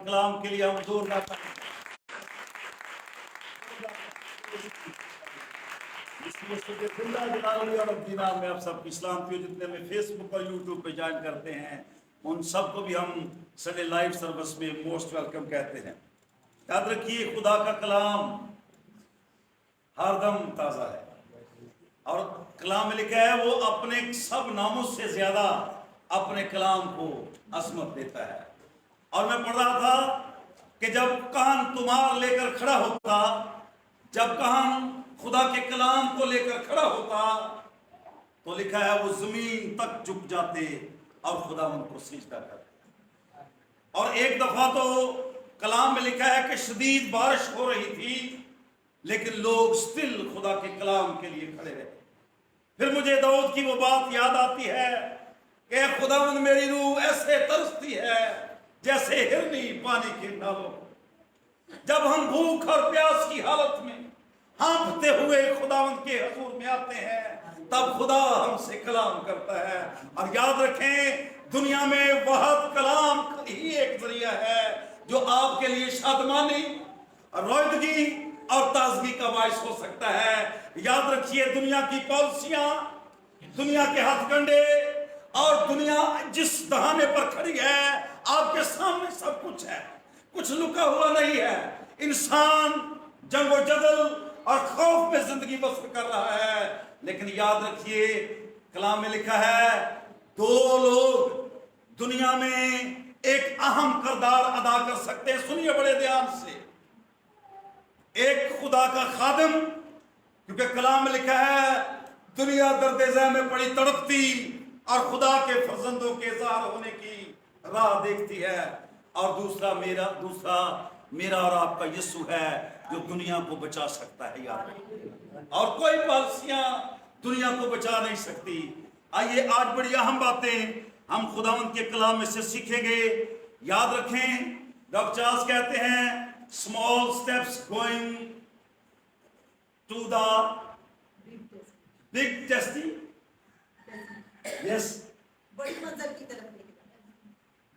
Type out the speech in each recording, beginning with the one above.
कलाम के लिए हम जोरदार में आप सब इस्लाम के जितने में फेसबुक और यूट्यूब पे ज्वाइन करते हैं उन सबको भी हम संडे लाइव सर्विस में मोस्ट वेलकम कहते हैं। याद रखिए खुदा का कलाम हरदम ताज़ा है और कलाम में लिखा है वो अपने सब नामों से ज्यादा अपने कलाम को अजमत देता है। और मैं पढ़ रहा था कि जब कान तुम्हार लेकर खड़ा होता, जब कान खुदा के कलाम को लेकर खड़ा होता तो लिखा है वो जमीन तक झुक जाते और खुदा उनको सिजदा करते। और एक दफा तो कलाम में लिखा है कि शदीद बारिश हो रही थी लेकिन लोग स्टिल खुदा के कलाम के लिए खड़े रहे। फिर मुझे दाऊद की वो बात याद आती है कि खुदावंद मेरी रूह ऐसे तरसती है जैसे हिरनी पानी के नालों। जब हम भूख और प्यास की हालत में हाँफते हुए खुदावंद के हुजूर में आते हैं तब खुदा हमसे कलाम करता है। और याद रखें दुनिया में बहुत कलाम ही एक जरिया है जो आपके लिए शादमानी रोदगी और ताजगी का बायस हो सकता है। याद रखिए दुनिया की पॉलिसियां, दुनिया के हथकंडे और दुनिया जिस दहाने पर खड़ी है आपके सामने सब कुछ है, कुछ लुका हुआ नहीं है। इंसान जंगो जदल और खौफ में जिंदगी बसर कर रहा है लेकिन याद रखिए कलाम में लिखा है दो लोग दुनिया में एक अहम किरदार अदा कर सकते हैं। सुनिए बड़े ध्यान से, एक खुदा का खादिम, क्योंकि कलाम में लिखा है दुनिया दर्द-ए-ज़ह में पड़ी तड़पती और खुदा के फर्जंदों के ज़ाहिर होने की राह देखती है। और दूसरा मेरा और आपका यीशु है जो दुनिया को बचा सकता है। यार और कोई पॉलिसियां दुनिया को बचा नहीं सकती। आइए आज बड़ी अहम बातें हम खुदावंद के कलाम में से सीखेंगे। याद रखें डॉक्टर चार्ल्स कहते हैं small steps going to the big testing. Yes. बड़ी मंजिल की तरफ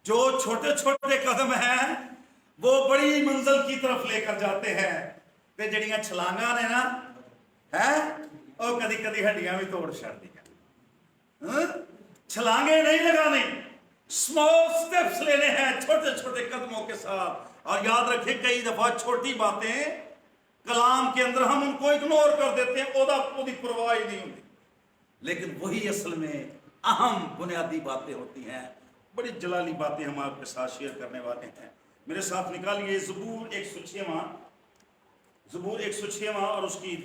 जो छोटे छोटे कदम हैं वो बड़ी मंजिल की तरफ लेकर जाते हैं। ते जड़ियां छलांगा ने ना है वो कदी कदी हड्डियां भी तोड़ छड़दियां। छलांगे नहीं लगाने, स्मॉल स्टेप्स लेने हैं छोटे छोटे कदमों के साथ। और याद रखें कई दफा छोटी बातें कलाम के अंदर हम उनको इग्नोर कर देते हैं, ओदी परवाह ही नहीं होती, लेकिन वही असल में अहम बुनियादी बातें होती हैं। बड़ी जलाली बातें हम आपके साथ शेयर करने वाले हैं। मेरे साथ निकालिए ज़बूर 106 और उसकी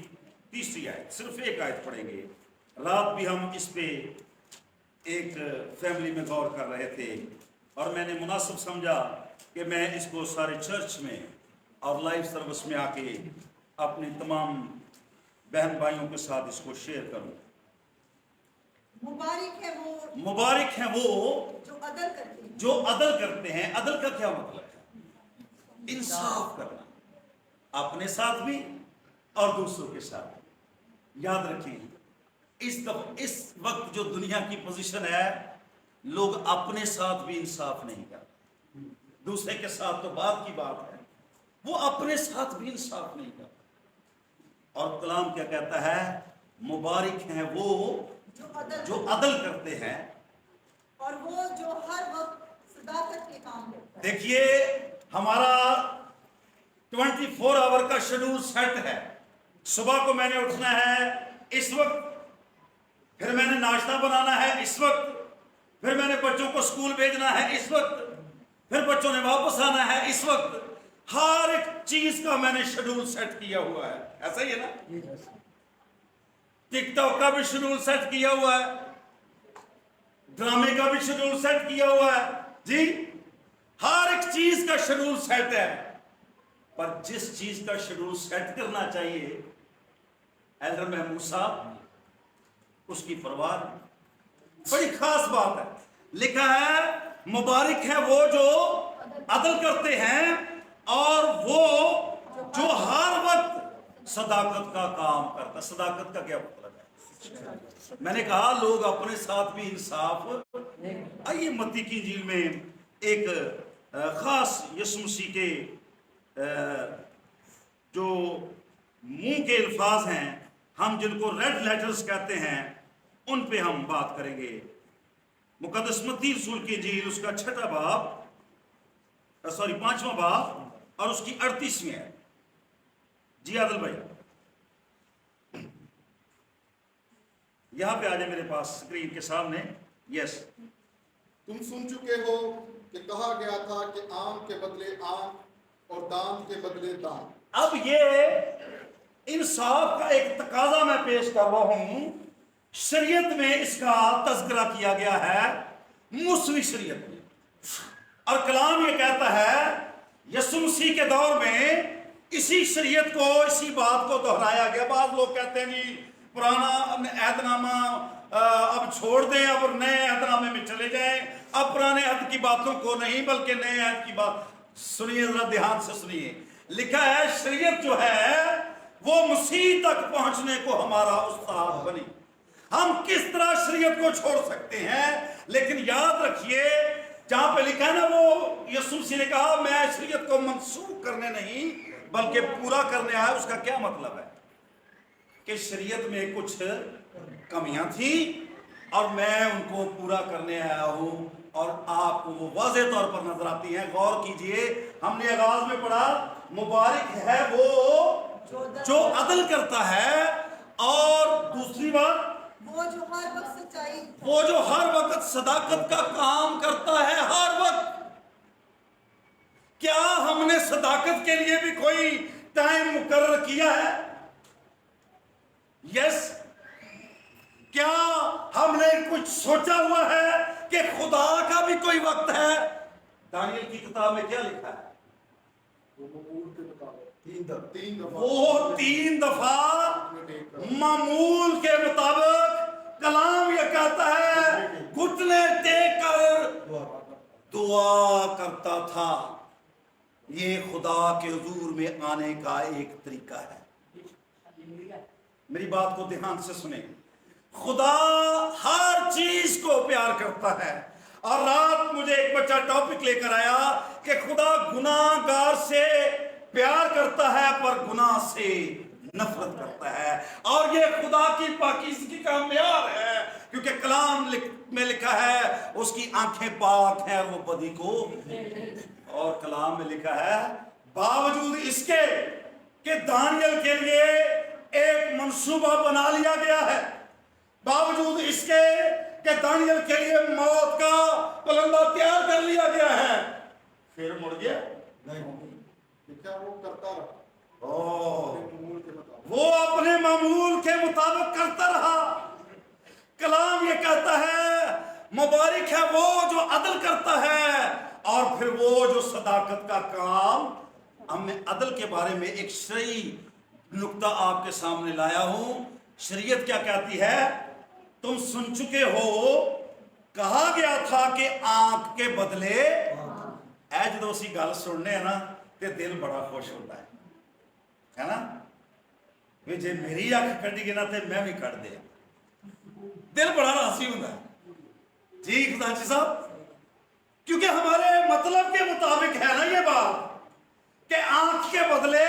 3री आयत, सिर्फ एक आयत पढ़ेंगे। रात भी हम इस पे एक फैमिली में गौर कर रहे थे और मैंने मुनासिब समझा कि मैं इसको सारे चर्च में और लाइव सर्विस में आके अपने तमाम बहन भाइयों के साथ इसको शेयर करूं। मुबारक है वो जो अदल करते हैं। अदल का क्या मतलब है? इंसाफ करना, अपने साथ भी और दूसरों के साथ भी। याद रखें इस वक्त जो दुनिया की पोजीशन है लोग अपने साथ भी इंसाफ नहीं करते, दूसरे के साथ तो बात की बात है, वो अपने साथ भी इंसाफ नहीं करते। और कलाम क्या कहता है? मुबारक हैं वो जो अदल करते हैं और वो जो हर वक्त सदाकत के काम करता है। देखिए हमारा 24 आवर का शेड्यूल सेट है। सुबह को मैंने उठना है इस वक्त, फिर मैंने नाश्ता बनाना है इस वक्त, फिर मैंने बच्चों को स्कूल भेजना है इस वक्त, फिर बच्चों ने वापस आना है इस वक्त। हर एक चीज का मैंने शेड्यूल सेट किया हुआ है। ऐसा ही है ना? टिकटॉक का भी शेड्यूल सेट किया हुआ है, ड्रामे का भी शेड्यूल सेट किया हुआ है जी। हर एक चीज का शेड्यूल सेट है, पर जिस चीज का शेड्यूल सेट करना चाहिए एल्डर महमूद साहब उसकी परवाह नहीं। बड़ी खास बात है, लिखा है मुबारक है वो जो अदल करते हैं और वो जो हर वक्त सदाकत का काम करता। सदाकत का क्या मतलब है? मैंने कहा लोग अपने साथ भी इंसाफ। आइए मत्ती की इंजील में एक خاص یسوع مسیح کے جو منہ کے الفاظ ہیں، ہم جن کو ریڈ لیٹرز کہتے ہیں، ان پہ ہم بات کریں گے۔ مقدس متی رسول کی انجیل اس کا 6واں باب 5واں باب اور اس کی 38ویں ہے۔ جی عادل بھائی یہاں پہ آ جائے میرے پاس اسکرین کے سامنے۔ یس، تم سن چکے ہو کہ کہا گیا تھا کہ آنکھ کے بدلے آنکھ اور دانت کے بدلے دانت۔ اب یہ انصاف کا ایک تقاضا میں پیش کر رہا ہوں۔ شریعت میں اس کا تذکرہ کیا گیا ہے، موسوی شریعت میں، اور کلام یہ کہتا ہے یسوع مسیح کے دور میں اسی شریعت کو، اسی بات کو دہرایا گیا۔ بعض لوگ کہتے ہیں جی پرانا عہد نامہ اب چھوڑ دیں، اب نئے عہد نامے میں چلے جائیں، اب پرانے عہد کی باتوں کو نہیں بلکہ نئے عہد کی بات۔ سنیے ذرا دھیان سے سنیے، لکھا ہے شریعت جو ہے وہ مسیح تک پہنچنے کو ہمارا استاد بنی۔ ہم کس طرح شریعت کو چھوڑ سکتے ہیں؟ لیکن یاد رکھیے جہاں پہ لکھا ہے نا، وہ یسوع مسیح نے کہا میں شریعت کو منسوخ کرنے نہیں بلکہ پورا کرنے آیا۔ اس کا کیا مطلب ہے؟ کہ شریعت میں کچھ کمیاں تھیں اور میں ان کو پورا کرنے آیا ہوں، اور آپ کو وہ واضح طور پر نظر آتی ہیں۔ غور کیجئے، ہم نے آغاز میں پڑھا مبارک ہے وہ جو عدل کرتا ہے، اور دوسری بات وہ جو ہر وقت سچائی، وہ جو ہر وقت صداقت کا کام کرتا ہے۔ ہر وقت کیا ہم نے صداقت کے لیے بھی کوئی ٹائم مقرر کیا ہے؟ یس، کیا ہم نے کچھ سوچا ہوا ہے کہ خدا کا بھی کوئی وقت ہے؟ دانیل کی کتاب میں کیا لکھا ہے؟ وہ معمول کے مطابق تین دفعہ وہ 3 دفعہ معمول کے مطابق کلام یہ کہتا ہے گھٹنے ٹیک کر دعا کرتا تھا۔ یہ خدا کے حضور میں آنے کا ایک طریقہ ہے۔ میری بات کو دھیان سے سنیں، خدا ہر چیز کو پیار کرتا ہے، اور رات مجھے ایک بچہ ٹاپک لے کر آیا کہ خدا گناہ گار سے پیار کرتا ہے پر گناہ سے نفرت کرتا ہے، اور یہ خدا کی پاکیزگی کا معیار ہے، کیونکہ کلام میں لکھا ہے اس کی آنکھیں پاک ہیں اور وہ بدی کو، اور کلام میں لکھا ہے باوجود اس کے کہ دانیل کے لیے ایک منصوبہ بنا لیا گیا ہے، باوجود اس کے کہ دانیل کے لیے موت کا پلندہ تیار کر لیا گیا ہے، پھر مڑ گیا نہیں، لکھا وہ کرتا رہا معمول کے مطابق، وہ اپنے معمول کے مطابق کرتا رہا۔ کلام یہ کہتا ہے مبارک ہے وہ جو عدل کرتا ہے، اور پھر وہ جو صداقت کا کام۔ ہم نے عدل کے بارے میں ایک شرعی نقطہ آپ کے سامنے لایا ہوں۔ شریعت کیا کہتی ہے؟ تم سن چکے ہو کہا گیا تھا کہ آنکھ کے بدلے اے جدو اسی گل سننے ہیں نا تے دل بڑا خوش ہوتا ہے نا، جی میری اکھ کٹی گئی نا تے میں بھی کٹ دیا، دل بڑا راضی ہوتا ہے جی خدا جی صاحب، کیونکہ ہمارے مطلب کے مطابق ہے نا یہ بات کہ آنکھ کے بدلے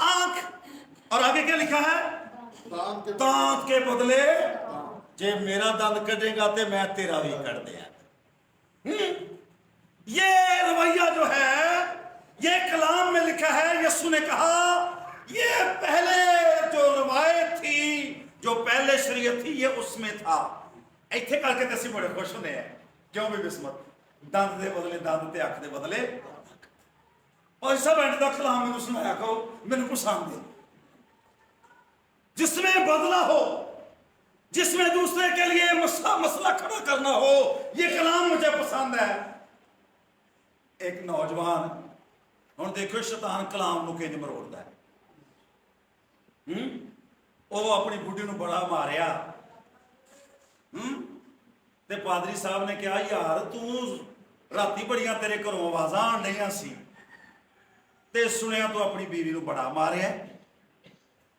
آنکھ، اور آگے کیا لکھا ہے؟ دانت کے بدلے، جے میرا دانت کٹے گا تے میں تیرا بھی کٹ دیا۔ یہ رویہ جو ہے یہ کلام میں لکھا ہے۔ یسوع نے کہا یہ پہلے جو روایت تھی، جو پہلے شریعت تھی، یہ اس میں تھا۔ ایتھے کر کے کسی بڑے خوش ہونے ہیں، کیوں بھی بسمت دانت دے بدلے دانت تے اکھ دے بدلے، اور سب اینڈ دا کلام میں سنایا کہو میرے کو سامنے، جس میں بدلہ ہو، جس میں دوسرے کے لیے مسئلہ کھڑا کرنا ہو، یہ کلام مجھے پسند ہے۔ ایک نوجوان، ہوں دیکھو شیطان کلام نو کنج مروڑتا ہے، وہ اپنی بڈھی نو بڑا ماریا، تے پادری صاحب نے کہا یار تو راتی بڑیاں تیرے گھروں آوازاں آن ڈیاں سی تے سنیا تو اپنی بیوی نو بڑا ماریا،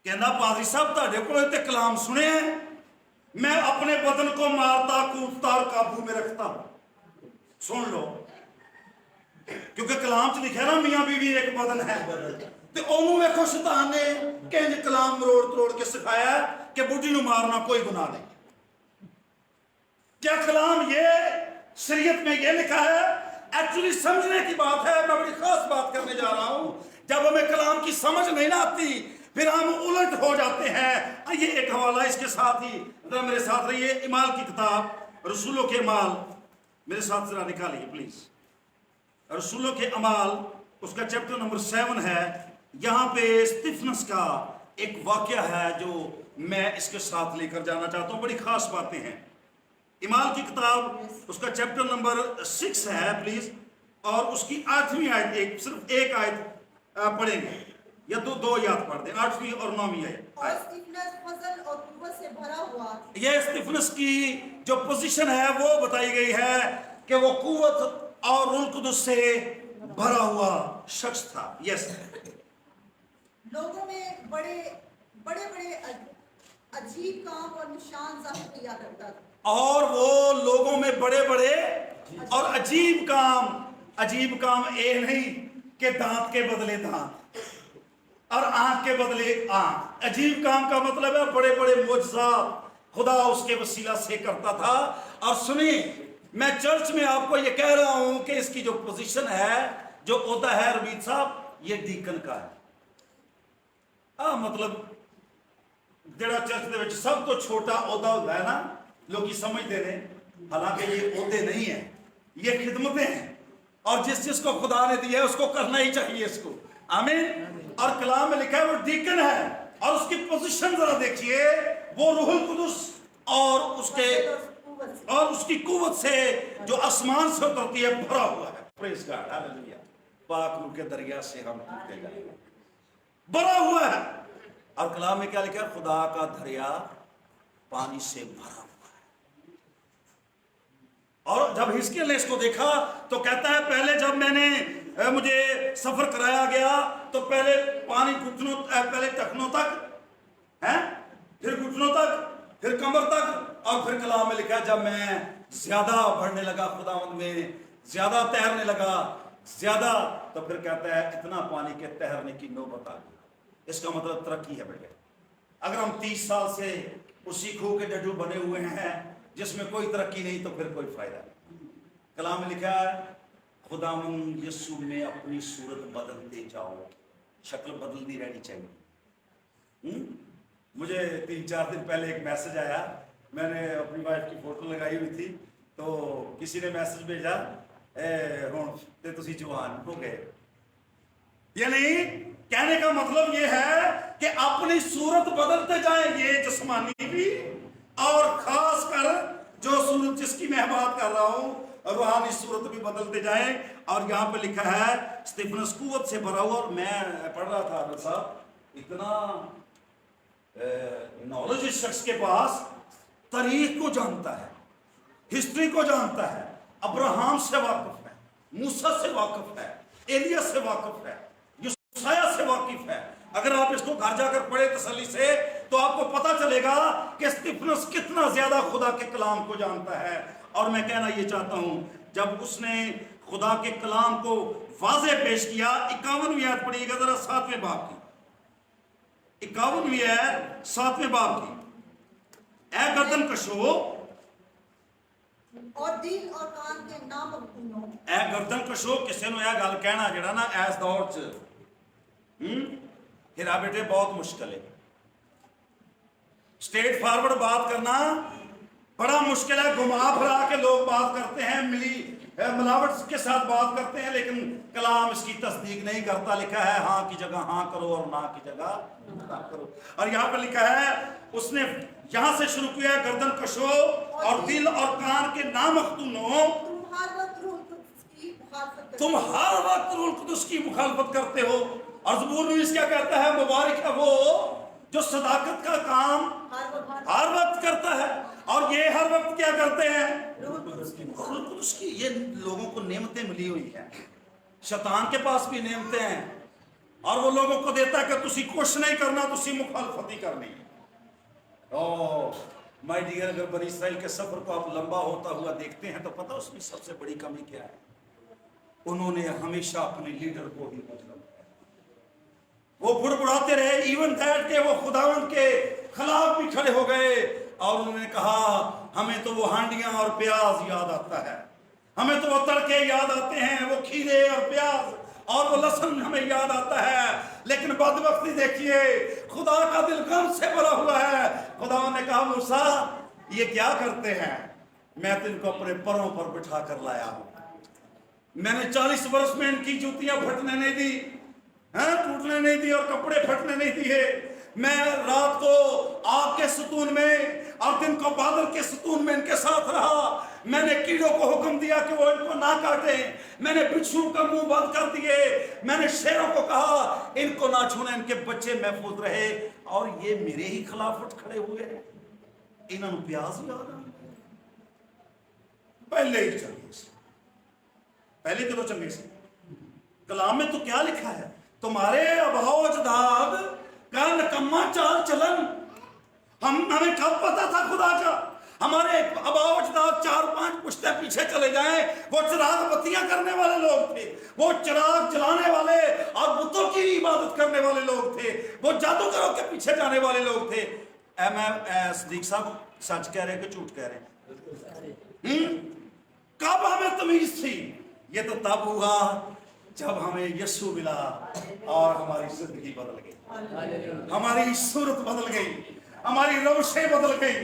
کہنا پادری صاحب تہاڈے کول تے کلام سنے ہیں، میں اپنے بدن کو مارتا کودتا اور قابو میں رکھتا ہوں، سن لو क्योंकि कलाम च लिखा ना मियां बीवी एक बदन है। ਤੇ ਉਹਨੂੰ ਵੇਖੋ ਸ਼ੈਤਾਨ ਨੇ ਕਿੰਜ ਕਲਾਮ ਮਰੋੜ ਤੋੜ ਕੇ ਸਿਖਾਇਆ ਕਿ ਬੁੱਢੀ ਨੂੰ ਮਾਰਨਾ कोई गुनाह नहीं। क्या कलाम ये शरीयत में ये लिखा है? एक्चुअली समझने की बात है। मैं बड़ी खास बात करने जा रहा हूं। जब हमें कलाम की समझ नहीं ना आती फिर हम उलट हो जाते हैं। ये एक हवाला इसके साथ ही जरा मेरे साथ रहिए। इमाल की किताब रसूलों के अमाल मेरे साथ जरा निकालिए प्लीज। रसूलों के अमाल उसका चैप्टर नंबर 7 है। यहाँ पे स्तिफनस का एक वाकया है जो मैं इसके साथ लेकर जाना चाहता हूँ। बड़ी खास बातें हैं। इमाल की किताब उसका चैप्टर नंबर 6 है प्लीज, और उसकी 8वीं आयत, सिर्फ एक आयत पढ़ेंगे या दो आयत पढ़ दें, 8वीं और 9वीं आयत। और स्तिफनस फजल और कुव्वत से भरा हुआ। ये स्तिफनस की जो पोजीशन है वो बताई गई है कि वो कुव्वत और रूह कुदस से भरा हुआ शख्स था। यस, लोगों में बड़े बड़े अजीब काम और निशान जाहिर किया करता था। और वो लोगों में बड़े बड़े और अजीब काम ये नहीं कि दांत के बदले दांत और आंख के बदले आंख। अजीब काम का मतलब है बड़े बड़े मोजज़ात खुदा उसके वसीला से करता था। और सुनिए, मैं चर्च में आपको ये कह रहा हूं कि इसकी जो पोजीशन है, जो ओहदा है रबीद साहब, ये डीकन का है। मतलब ਜਿਹੜਾ ਚਰਚ ਦੇ ਵਿੱਚ ਸਭ ਤੋਂ ਛੋਟਾ ਅਹੁਦਾ ਹੁੰਦਾ है ना, लोग समझते हैं, हालांकि ये अहदे नहीं है, ये खिदमतें हैं। और जिस चीज को खुदा ने दिया है उसको करना ही चाहिए इसको। आमीन। और कलाम में लिखा है वो डीकन है, और उसकी पोजीशन जरा देखिए, वो रूहुल कुदस और उसकी कुव्वत से जो आसमान से उतरती है भरा हुआ है। Praise God, hallelujah. पाक रूह के दरिया से हम टूटे गए, भरा हुआ है। और कलाम में क्या लिखा है? खुदा का दरिया पानी से भरा हुआ है। और जब हिजकिय्याह ने इसको देखा तो कहता है, पहले जब मुझे सफर कराया गया तो पहले पानी घुटनों, पहले टखनों तक है, फिर घुटनों तक, फिर कमर तक, और फिर कलाम में लिखा है जब मैं ज्यादा बढ़ने लगा खुदावंद में, ज्यादा तैरने लगा ज्यादा, तो फिर कहता है इतना पानी के तैरने की नौबत आ गई। इसका मतलब तरक्की है बेटे। अगर हम 30 साल से उसी खूह के डड्डू बने हुए हैं जिसमें कोई तरक्की नहीं, तो फिर कोई फायदा नहीं। कलाम में लिखा है खुदावंद यीशु में अपनी सूरत बदलते जाओ, शक्ल बदलती रहनी चाहिए। मुझे 3-4 दिन पहले एक मैसेज आया, मैंने अपनी वाइफ की फोटो लगाई हुई थी, तो किसी ने मैसेज भेजा, हुण ते तुसी जवान हो गए। यानी कहने का मतलब ये है कि अपनी सूरत बदलते जाए, ये जिस्मानी भी, और खास कर जो सूरत जिसकी मैं बात कर रहा हूं, रूहानी सूरत भी बदलते जाए। और यहाँ पे लिखा है स्तिफनस कुव्वत से भरा हुआ। और मैं पढ़ रहा था अगर साहब, इतना नॉलेज इस शख्स के पास, तारीख को जानता है, हिस्ट्री को जानता है, अब्राहम से वाकिफ है, मूसा से वाकिफ है, एलिया से वाकिफ है, यूसाया से वाकिफ है। अगर आप इसको घर जाकर पढ़े तसल्ली से, तो आपको पता चलेगा कि स्तिफनस कितना ज्यादा खुदा के कलाम को जानता है। और मैं कहना ये चाहता हूं, जब उसने खुदा के कलाम को वाज़े पेश किया, 51वीं आयत पढ़िएगा जरा, 7वें बाब की, 51वीं आयत 7वें बाब की। ऐ गर्दन कशो और दिल और कान के नाम अपनो। ऐ गर्दन कशो, किसी ने यह गल कहना जड़ा ना इस दौर च फिर बेटे बहुत मुश्किल है। स्ट्रेट फॉरवर्ड बात करना बड़ा मुश्किल है। घुमा फिरा के लोग बात करते हैं, मिलावट के साथ बात करते हैं, लेकिन कलाम इसकी तस्दीक नहीं करता। लिखा है हाँ की जगह हाँ करो और ना की जगह ना करो। और यहाँ पे लिखा है, उसने यहाँ से शुरू किया, गर्दन कशो और दिल और कान के नाम अख्तुनो। तुम हर वक्त रूह कुदस की मुखालफत करते हो। और ज़बूर नवीस क्या कहता है? मुबारक है वो जो सदाकत का काम हर वक्त करता है। और ये हर वक्त क्या करते हैं? रूह कुदस की। ये लोगों को नेमतें मिली हुई हैं, शैतान के पास भी नेमतें हैं, और वो लोगों को देता है कि तुसी कुछ नहीं करना, तुसी मुखालफत ही करनी है। ओह माय डियर, अगर बनी इसराइल के सफर को आप लंबा होता हुआ देखते हैं तो पता उसमें सबसे बड़ी कमी क्या है? उन्होंने हमेशा अपने लीडर को ही मतलब वो बुड़बुड़ाते रहे, इवन दैट के वो खुदावंद के खिलाफ भी खड़े हो गए और उन्होंने कहा हमें तो वो हांडियां और प्याज याद आता है, हमें तो वो तड़के याद आते हैं, वो खीरे और प्याज और वो लहसुन हमें याद आता है। लेकिन बदबख्ती देखिए, खुदा का दिल गम से भरा हुआ है। खुदा ने कहा मूसा ये क्या करते हैं, मैं तो इनको अपने परों पर बिठा कर लाया हूं। मैंने 40 वर्ष में इनकी जूतियां फटने नहीं दी, टूटने नहीं दी और कपड़े फटने नहीं दिए। मैं रात को आग के सतून में और दिन को बादल के सतून में इनके साथ रहा। मैंने कीड़ों को हुक्म दिया कि वो इनको ना काटे, मैंने बिच्छू का मुंह बंद कर दिए, मैंने शेरों को कहा इनको ना छूने, इनके बच्चे महफूज रहे। और ये मेरे ही खिलाफ उठ खड़े हुए हैं। इन्होंने प्याज याद आ पहले ही चंगे से, पहले तो चंगे से कलाम में तो क्या लिखा है, तुम्हारे अभाव अजदाद का नकम्मा चाल चलन। हमें कब पता था खुदा का, हमारे अभाव अजदाद 4-5 पुश्ते पीछे चले जाएं, वो चिराग बत्तियां करने वाले लोग थे, वो चिराग जलाने वाले और बुतों की इबादत करने वाले लोग थे, वो जादूगरों के पीछे जाने वाले लोग थे। सदीक साहब सच कह रहे हैं कि झूठ कह रहे हैं? कब हमें तमीज थी? ये तो तब हुआ जब हमें यीशु मिला और हमारी जिंदगी बदल गई, हमारी सूरत बदल गई, हमारी रवशें बदल गई,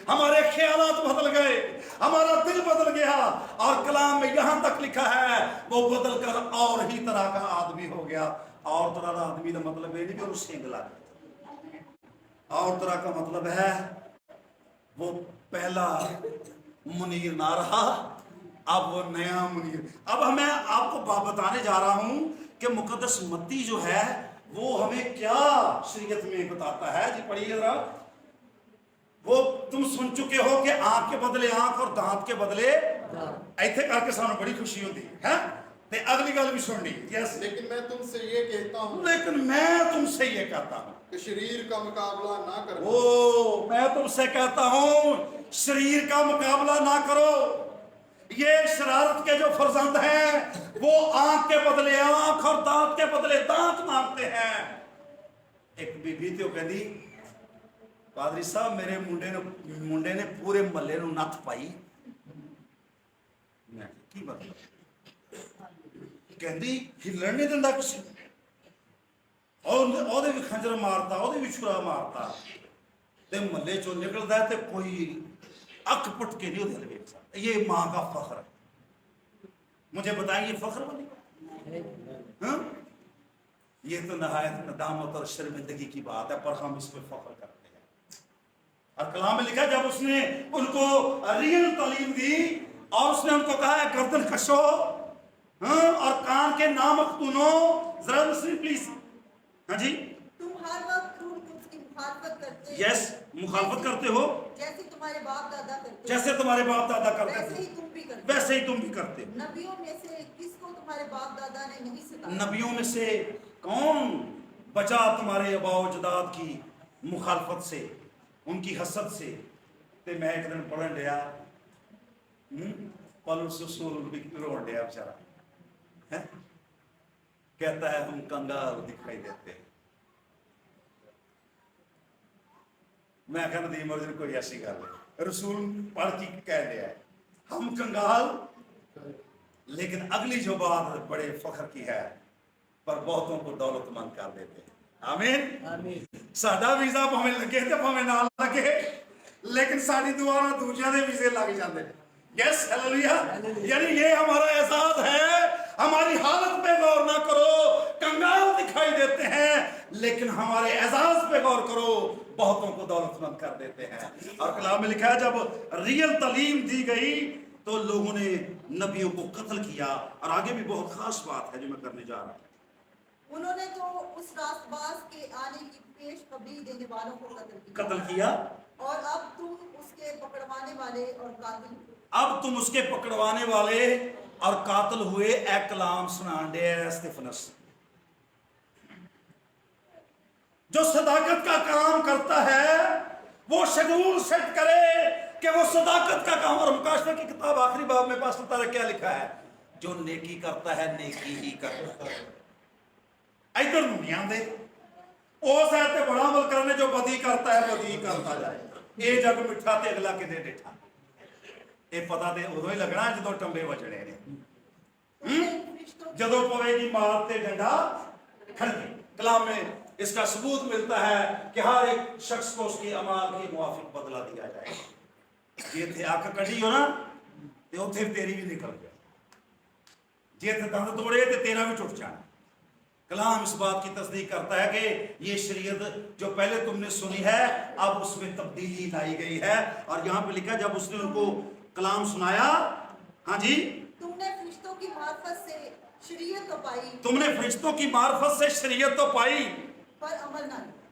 हमारे ख्यालात बदल गए, हमारा दिल बदल गया। और कलाम में यहां तक लिखा है वो बदल कर और ही तरह का आदमी हो गया। और तरह का आदमी का मतलब ये नहीं कि उससे गला, और तरह का मतलब है वो पहला मुनीर ना रहा, अब वो नया मुनीर। अब मैं आपको बताने जा रहा हूं कि मुकद्दस मत्ती जो है वो हमें क्या शरीयत में बताता है। जी पढ़िए जरा। वो तुम सुन चुके हो कि आंख के बदले आंख और दांत के बदले ऐसे करके सामने बड़ी खुशी होती है। ते अगली गल भी सुननी। यस, लेकिन मैं तुमसे ये कहता हूँ, लेकिन मैं तुमसे ये कहता हूँ कि शरीर का मुकाबला ना करो। ओ, मैं तुमसे कहता हूँ शरीर का मुकाबला ना करो। ये शरारत के जो फर्जंद हैं वो आंख के बदले आंख और दांत के बदले दांत मांगते हैं। एक बीबी तो कहती पादरी साहब मेरे मुंडे ने पूरे मल्ले नूं नत्थ पाई। मैं की मतलब? कहती हिलण नहीं दिंदा किसी, और भी खंजर मारता, ओदे भी छुरा मारता, ते मल्ले चो निकलदा ते कोई अख पुट के नहीं उधर वेख सकता। ये माँ का फख्र है। मुझे बताइए फख्र बनेगा? ये तो नहायत नदामत और शर्मिंदगी की बात है, पर हम इस पे फख्र करते हैं। और कलाम में लिखा जब उसने उनको रियल तालीम दी और उसने उनको कहा है गर्दन कशो और कान के नामख्तूनो, जरा मुस्लिम प्लीज। हाँ जी, तुम हर वक्त उसकी मुखालफत करते हो। यस, मुखालफत करते हो जैसे तुम्हारे बाप दादा करते, जैसे तुम्हारे बाप दादा करते वैसे थे ही तुम भी करते। वैसे ही तुम भी करते हो। नबियों में से किसको तुम्हारे बाप दादा ने नहीं सिखाया? नबियों में से कौन बचा तुम्हारे अबाव जदाद की मुखालफत से, उनकी हसद से? ते मैं एक दिन पढ़न लिया पौलुस रसूल भी रोन लिया बेचारा, कहता है हम कंगाल दिखाई देते हैं। मैं कहना दी मर्जी कोई ऐसी गल है, रसूल पढ़ की कह दिया है हम कंगाल। लेकिन अगली जो बात बड़े फख्र की है, पर बहुतों को दौलतमंद कर देते हैं। आमीन। साडा वीजा भावें लगे तो भावें ना लगे, लेकिन साडी दुआ नाल दूसरियां दे वीजे लग जाते हैं। Yes, hallelujah. यानी ये हमारा एहसास है, हमारी हालत पे गौर ना करो, कंगाल दिखाई देते हैं, लेकिन हमारे एहसास पे गौर करो, बहुतों को दौलतमंद कर देते हैं। और कलाम में लिखा है जब रियल तालीम दी गई तो लोगों ने नबियों को कत्ल किया। और आगे भी बहुत खास बात है जो मैं करने जा रहा हूं। उन्होंने तो उस रास्तबाज के आने की पेशखबरी देने वालों को कत्ल किया। और अब तुम उसके पकड़वाने वाले और कातिल, अब तुम उसके पकड़वाने वाले और कातिल हुए। ए कलाम सुनान दे स्तिफनस, जो सदाकत का काम करता है वो शेड्यूल सेट करे कि वो सदाकत का काम। और मुकाशफा की किताब आखिरी बाब में पास तारा क्या लिखा है, जो नेकी करता है नेकी ही करता है। इधर नहीं आते उस है ते बड़ा अमल करने, जो बदी करता है बदी करता जाए। ये जग मिठा ते अगला किते डिठा, ये पता ते उदों ही लगना जो टंबे बजने ने, जदों पवेगी मार ते डंडा खड़के। कलाम में इसका सबूत मिलता है कि हर एक शख्स को उसके अमाल के मुआफिक बदला दिया जाएगा। जे थे अख कड़ी हो ना तो उथे तेरी भी निकल गया, जे थे दंद तोड़े तो तेरा भी टूट जाना। कलाम इस बात की तस्दीक करता है कि ये शरीयत जो पहले तुमने सुनी है अब उसमें तब्दीली लाई गई है। और यहाँ पे लिखा जब उसने उनको कलाम सुनाया, हाँ जी, तुमने फरिश्तों की मार्फत से शरीयत तो पाई, तुमने फरिश्तों की मार्फत से शरीयत तो पाई पर अमल ना किया।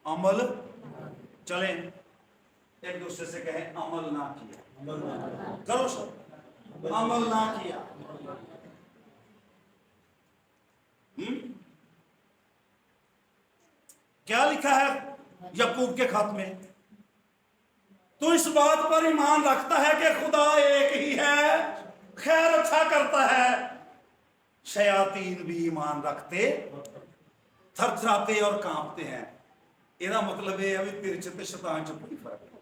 अमल, चले एक दूसरे से कहें अमल ना किया, करो सब, अमल ना किया। क्या लिखा है यकूब के खत में? तो इस बात पर ईमान रखता है कि खुदा एक ही है, खैर अच्छा करता है। शयातीन भी ईमान रखते, थरथराते और कांपते हैं। ਇਹਦਾ मतलब ये है भी तेरे च ते शैतान च कोई फर्क नहीं।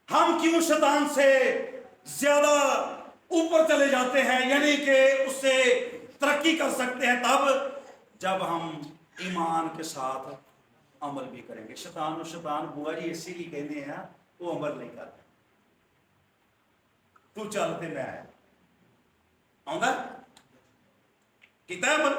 हम क्यों शैतान से ज्यादा ऊपर चले जाते हैं, यानी कि उससे तरक्की कर सकते हैं तब जब हम ईमान के साथ अमल भी करेंगे। शैतान बुआ जी इसीलिए कहते हैं वो अमल नहीं करता। तू चलते मैं आउंदा किता अमल,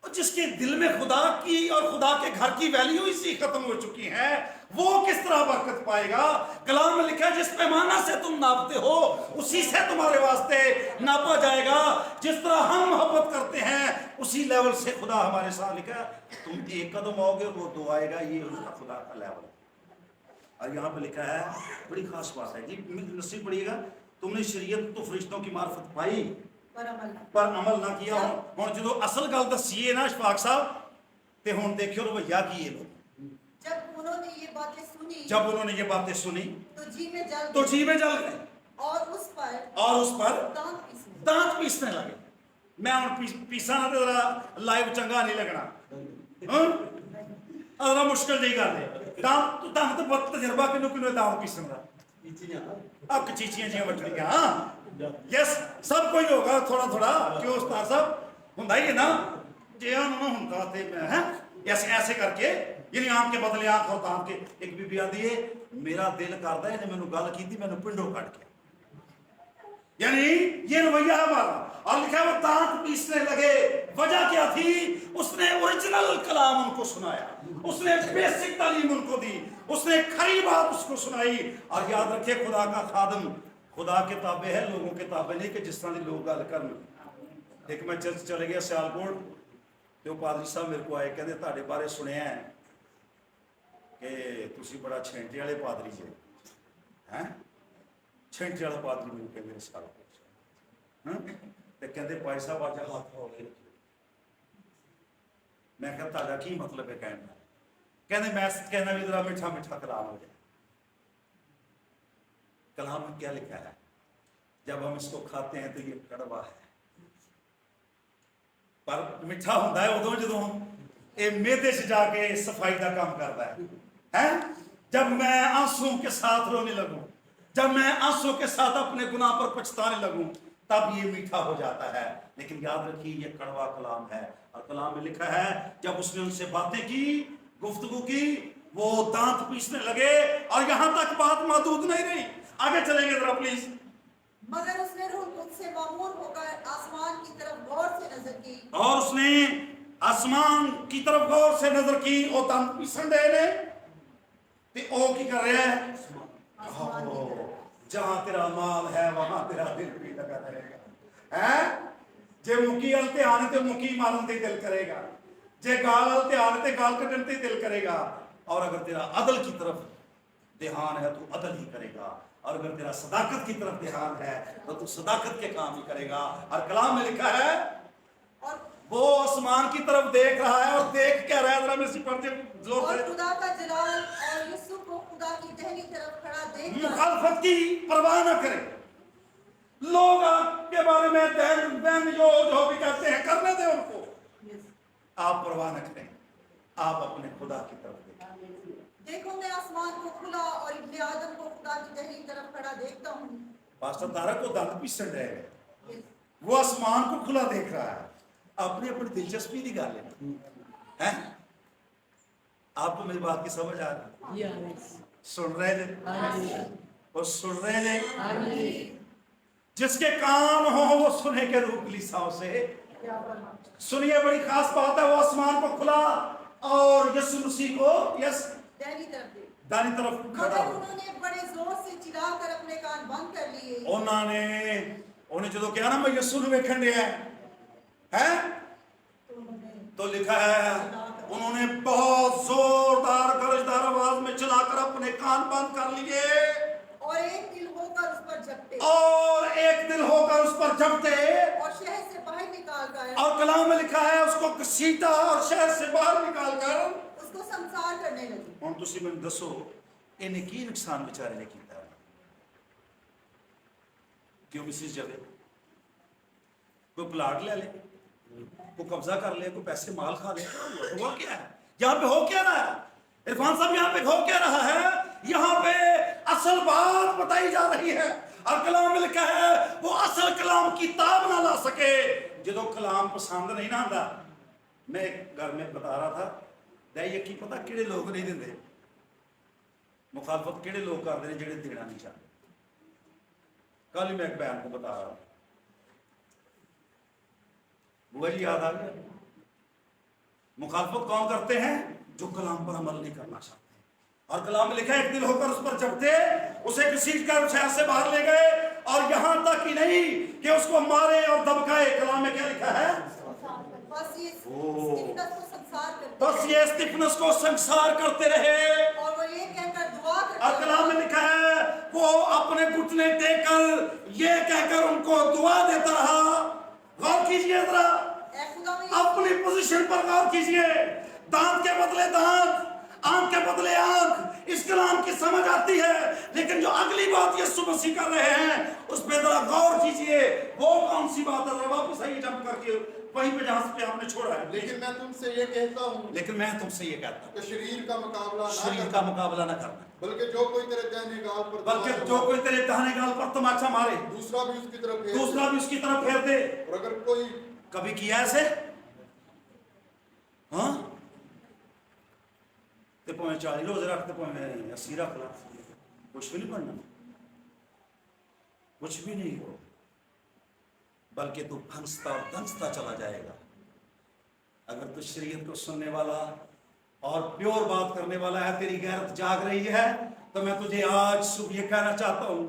और जिसके दिल में खुदा की और खुदा के घर की वैल्यू इसी खत्म हो चुकी है, वो किस तरह बरकत पाएगा? कलाम में लिखा है जिस पैमाना से तुम नापते हो उसी से तुम्हारे वास्ते नापा जाएगा। जिस तरह हम मोहब्बत करते हैं उसी लेवल से खुदा हमारे साथ लिखा है तुम एक कदम आओगे और वो दो आएगा, ये उसका खुदा का लेवल है। और यहाँ पे लिखा है बड़ी खास बात है जी, नसीब पढ़िएगा, तुमने शरीयत तो फरिश्तों की मार्फत पाई पर अमल ना किया। हुण जो असल गल दसी है ना शफाक साहब, ते हुण देखियो रवैया की है लोग। जब उन्होंने ये बातें सुनी तो जी में जल गए और उस पर दांत पीसने लगे। मैं हुण पीसा ना तो लाइव चंगा नहीं लगना, हाँ मुश्किल नहीं कर दे। दांत तो बहुत तजर्बा किनू दांत पीसन का, अब चीचियां जियां वटनियां, हाँ यस सब कोई होगा थोड़ा थोड़ा, क्यों उस्ताद साहब हुंदा ही है ना, जे हुंदा ते मैं है ऐसे करके, यानी आंख के बदले आंख और दांत के। एक बीबी आंदी है मेरा दिल करदा है मैनू गल कीती मैनू पिंडों कट के, यानी ये रवैया है हमारा। और लिखा वो दांत पीसने लगे, वजह क्या थी? उसने ओरिजिनल कलाम उनको सुनाया, उसने बेसिक तालीम उनको दी, उसने खरी बात उसको सुनाई। और याद रखिए खुदा का खादम खुदा के ताबे है, लोगों के ताबे नहीं कि जिस तरह के लोग गल कर। एक मैं चर्च चले गया सियालकोट, तो पादरी साहब मेरे को आए कहते तुहाडे बारे सुनिया है कि तुसी बड़ा छेंटे वाले पादरी जे हैं, छेंटे वाला पादरी मैंने कहते सियालकोट, तो कहते भाई साहब अज हाथ हो गए। मैं कहा तुहाडा की मतलब है कहने का? कहते मैं कहना भी जरा मीठा मीठा कलाम हो जाए। कलाम में क्या लिखा है? जब हम इसको खाते हैं तो ये कड़वा है पर मिठा होता है उदों जो ये मेदे से जाके सफाई का काम करता है। जब मैं आंसुओं के साथ रोने लगूं, जब मैं आंसुओं के साथ अपने गुनाह पर पछताने लगूं, तब ये मीठा हो जाता है। लेकिन याद रखिए ये कड़वा कलाम है। और कलाम में लिखा है जब उसने उनसे बातें की, गुफ्तगू की, वो दांत पीसने लगे। और यहां तक बात महदूद नहीं रही, आगे चलेंगे जरा प्लीज। मगर उसने रूह कुद्स से मामूर होकर आसमान की तरफ गौर से नजर की, और उसने आसमान की तरफ गौर से नजर की। ओ दांत पीसन दे ने ते ओ की कर रहा है? जहां तेरा माल है वहां तेरा दिल भी लगा रहेगा। हैं जे मुकी अल ध्यान ते मुकी मारन ते दिल करेगा, जे गाल अल ध्यान ते गाल कटन ते दिल करेगा। और अगर तेरा अदल की तरफ ध्यान है तो अदल ही करेगा, और अगर तेरा सदाकत की तरफ ध्यान है तो तू सदाकत के काम ही करेगा। और कलाम में लिखा है और वो आसमान की तरफ देख रहा है, और देख क्या रहा है? जरा मेरे से पढ़ते जोर और से। खुदा का जलाल और यूसुफ को खुदा खुदा की दहनी तरफ खड़ा देखकर मुखालफत की परवाह न करें। लोग आपके बारे में बहन जो भी कहते हैं करने दें उनको, आप परवाह न करें, आप अपने खुदा की तरफ देखें। देखो मैं आसमान को खुला और इब्ने आदम को खुदा की दहनी तरफ खड़ा देखता हूँ। पास्टर तारा को दांत पीसण रहे हैं, वो आसमान को खुला देख रहा है, अपनी अपनी दिलचस्पी निकाल लेना है। आपको मेरी बात की समझ आ रही है? सुन रहे थे वो सुन रहे थे। जिसके कान हो वो सुने के रूप लिसाओं से सुनिए। बड़ी खास बात है, वो आसमान को खुला और यीशु मसीह को दाहिनी तरफ देख। दानी तरफ खड़ा मगर हो। उन्होंने बड़े जोर से चिल्लाकर अपने कान बंद कर लिए। उन्होंने जो कहा ना मैं यीशु ਨੂੰ ਵੇਖਣ ਡਿਆ है, तो लिखा है उन्होंने बहुत जोरदार गरजदार आवाज में चिल्लाकर अपने कान बंद कर लिए और एक दिल होकर उस पर झपटे उस पर झपटे और शहर से बाहर निकाल कर और कलाम में लिखा है उसको घसीटा और शहर से बाहर निकाल कर उसको संसार करने लगे। ਹੁਣ ਤੁਸੀਂ ਮੈਨੂੰ ਦੱਸੋ ਇਹਨੇ ਕੀ ਨੁਕਸਾਨ ਵਿਚਾਰੇ ਨੇ ਕੀਤਾ? क्यों मिसिस जावे? कोई प्लाट ले ले, कोई कब्जा कर ले, कोई पैसे माल खा ले, हुआ क्या है यहाँ पे? हो क्या रहा है इरफान साहब? यहाँ पे हो क्या रहा है? यहाँ पे असल बात बताई जा रही है और कलाम में लिखा है वो असल कलाम की ताब ना ला सके। जो कलाम पसंद नहीं ना आता, मैं एक घर में बता रहा था, दे की पता किहड़े लोग नहीं देंगे मुखालफत, किहड़े लोग करते हैं जिहड़े देना नहीं चाहते। कल ही मैं एक बहन को बता रहा हूं, बुआ जी याद आ गया। मुखालफत कौन करते हैं? जो कलाम पर अमल नहीं करना चाहते। और कलाम में लिखा है एक दिल होकर उस पर झपटे, उसे घसीट कर शहर से बाहर ले गए और यहां तक ही नहीं कि उसको मारे और दबकाए। कलाम में क्या लिखा है? बस ये स्तिफनस को संसार करते रहे। और वो ये कहकर दुआ करते और कलाम में लिखा है वो अपने घुटने टेककर ये कहकर उनको दुआ देता रहा। गौर कीजिए जरा, अपनी पोजीशन पर गौर कीजिए। दांत के बदले दांत, आंख के बदले आंख, इस कलाम की समझ आती है, लेकिन जो अगली बात यीशु मसीह कर रहे हैं उस पर जरा गौर कीजिए। वो कौन सी बात है? वापस आइए जंप करके वहीं पे जहां पे आपने छोड़ा है। लेकिन मैं तुमसे ये कहता हूँ कि शरीर का मुकाबला ना करना, बल्कि जो कोई तेरे दाहिने गाल पर तमाचा मारे दूसरा भी उसकी तरफ फेर दे। और अगर कोई कभी किया ऐसे? हाँ, ते भावें 40 रोजे रख ते भावें 80 रख ला, कुछ भी नहीं बनना, कुछ भी नहीं हो, बल्कि तू फंसता और दंसता चला जाएगा। अगर तू शरीयत को सुनने वाला और प्योर बात करने वाला है, तेरी गैरत जाग रही है, तो मैं तुझे आज सुबह ये कहना चाहता हूँ,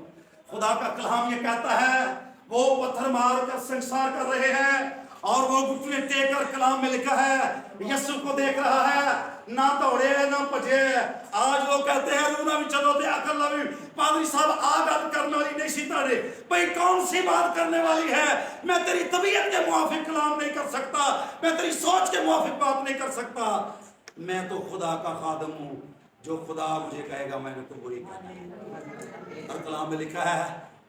खुदा का कलाम ये कहता है वो पत्थर मार कर संसार कर रहे हैं और वो घुटने टेक कर, कलाम में लिखा है यीशु को देख रहा है, ना दौड़े ना भजे। आज लोग कहते हैं रूना भी चलो दे अकल भी पादरी साहब आ गल करने वाली नहीं सीता रे भाई, कौन सी बात करने वाली है? मैं तेरी तबीयत के मुआफिक कलाम नहीं कर सकता, मैं तेरी सोच के मुआफिक बात नहीं कर सकता। मैं तो खुदा का खादम हूँ, जो खुदा मुझे कहेगा मैंने तो बुरी करनी। और कलाम में लिखा है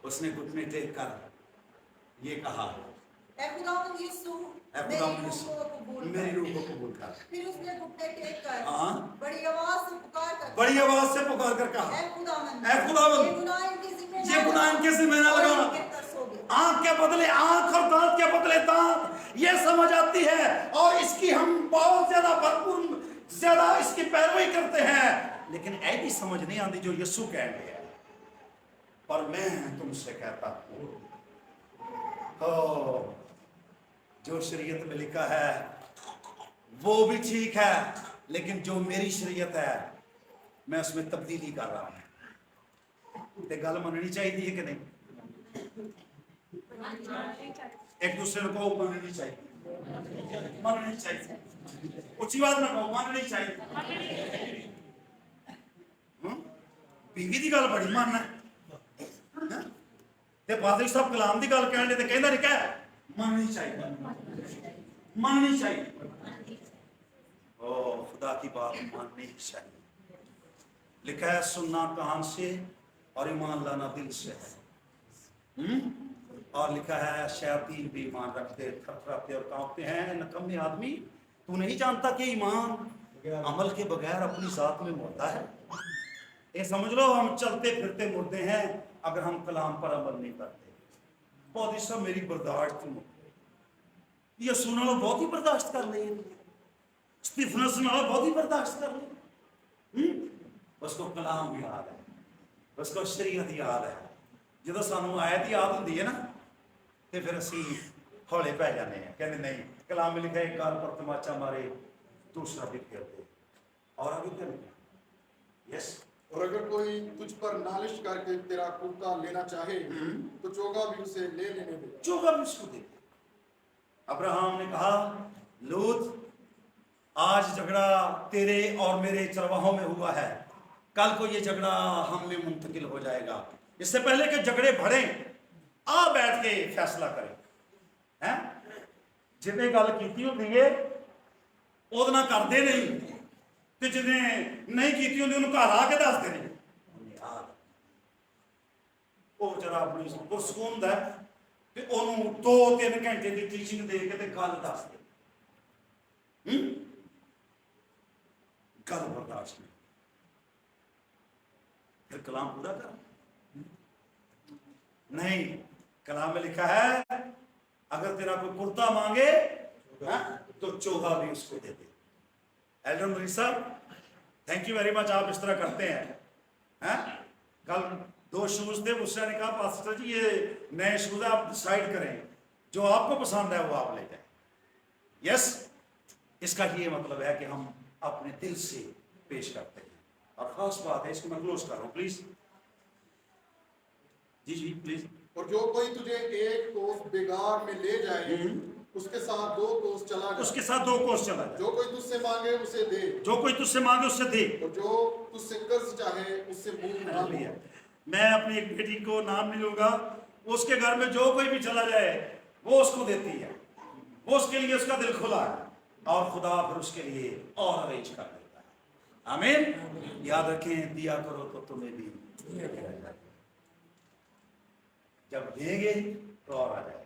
उसने घुटने टेक कर ये कहा, मेरी रूह को कबूल कर। फिर उसने घुटने टेक कर हाँ, बड़ी आवाज से पुकार कर कहा, ऐ खुदावंद ये गुनाह इनके ज़िम्मे ना लगाना। आंख के बदले आंख और दांत के बदले दांत, ये समझ आती है और इसकी हम बहुत ज्यादा भरपूर ज्यादा इसकी पैरवी करते हैं, लेकिन ऐसी समझ नहीं आती जो यीशु कह रहे हैं। पर मैं तुमसे कहता हूं जो शरीयत में लिखा है वो भी ठीक है, लेकिन जो मेरी शरीयत है मैं उसमें तब्दीली कर रहा हूं। ते गल मननी चाहिए कि नहीं? एक दूसरे को मननी चाहिए, मननी चाहिए, ऊंची बात ना कहो, मननी चाहिए। बीवी की गल बड़ी मानना ते पादरी साहब कलाम की गल कहने ते कहंदा नहीं कह मननी चाहिए, मननी चाहिए। ओ खुदा की बात माननी चाहिए। लिखा है सुनना कान से और ईमान लाना दिल से है। और लिखा है शैतान भी ईमान रखते थरथराते और कांपते हैं। नकम्मे आदमी, तू नहीं जानता कि ईमान अमल के बगैर अपनी जात में मुर्दा है। ये समझ लो हम चलते फिरते मुर्दे हैं अगर हम कलाम पर अमल नहीं करते। बहुत ही सब मेरी बर्दाश्त ये सुना लो बहुत ही बर्दाश्त कर ले, स्टीफन सुना लो बहुत ही बर्दाश्त कर ले। उसको कलाम याद है, उसको शरीयत याद है। जो सानू आयत याद होती है ना तो फिर असी हौले पै जाने हैं, कहते नहीं कलाम में लिखा है एक गाल पर तमाचा मारे दूसरा भी फेर दे। और आगे क्या लिखा? यस। और अगर कोई तुझ पर नालिश करके तेरा कुर्ता लेना चाहे तो चोगा भी उसे ले लेने दे। चोगा भी उसको दे। अब्राहम ने कहा लूत आज झगड़ा तेरे और मेरे चरवाहों में हुआ है, कल को ये झगड़ा हम में मुंतकिल हो जाएगा। इससे पहले कि झगड़े बढ़े आ बैठ के फैसला करें हैं। जिन्हें गल की होती है वो ना करते नहीं, तो जिन्हें नहीं की होती उन्हें घर आके दसते नहीं। वो बेचारा अपनी सुकून है तो उन्होंने 2-3 घंटे की टीचिंग दे के गल दस दे। गल बर्दाश्त नहीं, फिर कलाम पूरा कर नहीं। कलाम में लिखा है अगर तेरा कोई कुर्ता मांगे तो चोगा भी उसको दे दे। एल्डर मरी साहब थैंक यू वेरी मच, आप इस तरह करते हैं। कल 2 शूज थे, उसने कहा पास्टर जी ये नए शूज है, आप डिसाइड करें जो आपको पसंद है वो आप ले जाए। यस, इसका ये मतलब है कि हम अपने दिल से पेश करते हैं। और खास बात है, इसको मैं क्लोज कर रहा हूं प्लीज। Ji ji please. और जो कोई तुझे एक कोस बेगार में ले जाए उसके साथ 2 कोस चला जा। उसके साथ 2 कोस चला जा। जो कोई तुझसे मांगे उसे दे। जो कोई तुझसे मांगे उससे दे। और जो तुझसे कर्ज चाहे उससे मुंह ना लिया। मैं अपनी एक बेटी को नाम नहीं लूंगा, उसके घर में जो कोई भी चला जाए वो उसको देती है, वो उसके लिए उसका दिल खुला है और खुदा फिर उसके लिए और अरेंज कर देता है। आमीन। याद रखें दिया करो तो तुम्हें भी जब देंगे तो और आ जाएगा।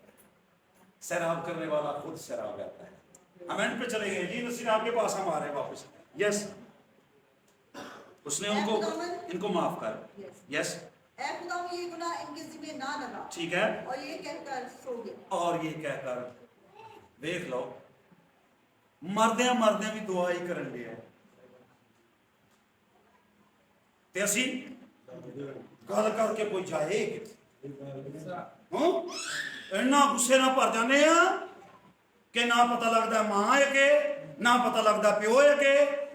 सैराब करने वाला खुद सैराब रहता है। अमेंट पे चले गए जी, नसीर आपके पास हम आ रहे हैं वापस। यस, उसने उनको इनको माफ कर। यस, ऐ खुदा ये गुनाह इनके ज़िम्मे ना लगा। ठीक है। और ये कहकर सो गया। और ये कहकर देख लो मरदे मरदे भी दुआ ही करन लिया ते असी गल करके कोई जाए इन्ना गुस्से ना भर जाने कि ना पता लगता मां है के, ना पता लगता प्यो है के,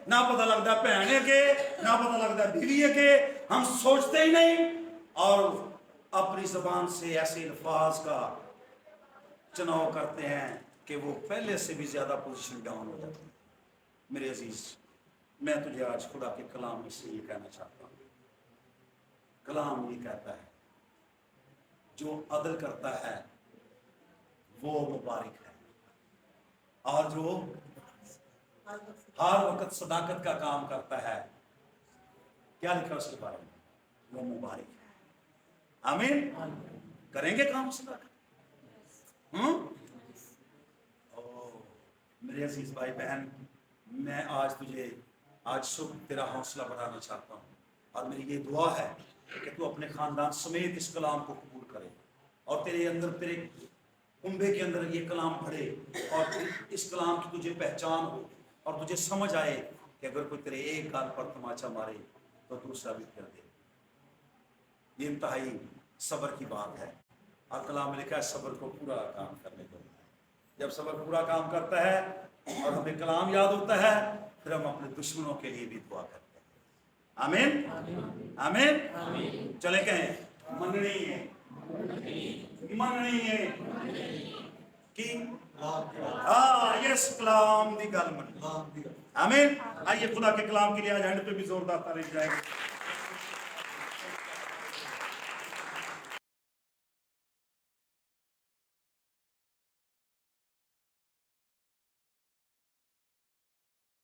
ना पता लगता भैन है के, ना पता लगता बीवी है के। हम सोचते ही नहीं और अपनी जबान से ऐसे अल्फाज का चुनाव करते हैं कि वो पहले से भी ज्यादा पोजीशन डाउन हो जाती है। मेरे अजीज, मैं तुझे आज खुदा के कलाम में से ये कहना चाहता हूँ। कलाम ये कहता है जो अदल करता है वो मुबारक है, और जो हर वक्त सदाकत का काम करता है, क्या लिखा उसके बारे में, वो मुबारक है। आमीन। करेंगे काम सदाकत। मेरे अजीज भाई बहन, मैं आज तुझे आज सुबह तेरा हौसला बढ़ाना चाहता हूँ और मेरी ये दुआ है कि तू अपने खानदान समेत इस कलाम को कबूल करे और तेरे अंदर, तेरे कुंबे के अंदर ये कलाम बढ़े और इस कलाम की तुझे पहचान हो और तुझे समझ आए कि अगर कोई तेरे एक गाल पर तमाचा मारे तो दूसरा भी कर दे। ये इंतहाई सब्र की बात है और कलाम में लिखा है सब्र को पूरा काम करने को। जब सब्र पूरा काम करता है और हमें कलाम याद होता है फिर हम अपने दुश्मनों के लिए भी दुआ करते हैं। आमीन आमीन। चले कहें मननी है कि यस कलाम दी गल मन। आमीन। आइए खुदा के कलाम के लिए आज एंड पे भी जोरदार तारीफ जाएगी।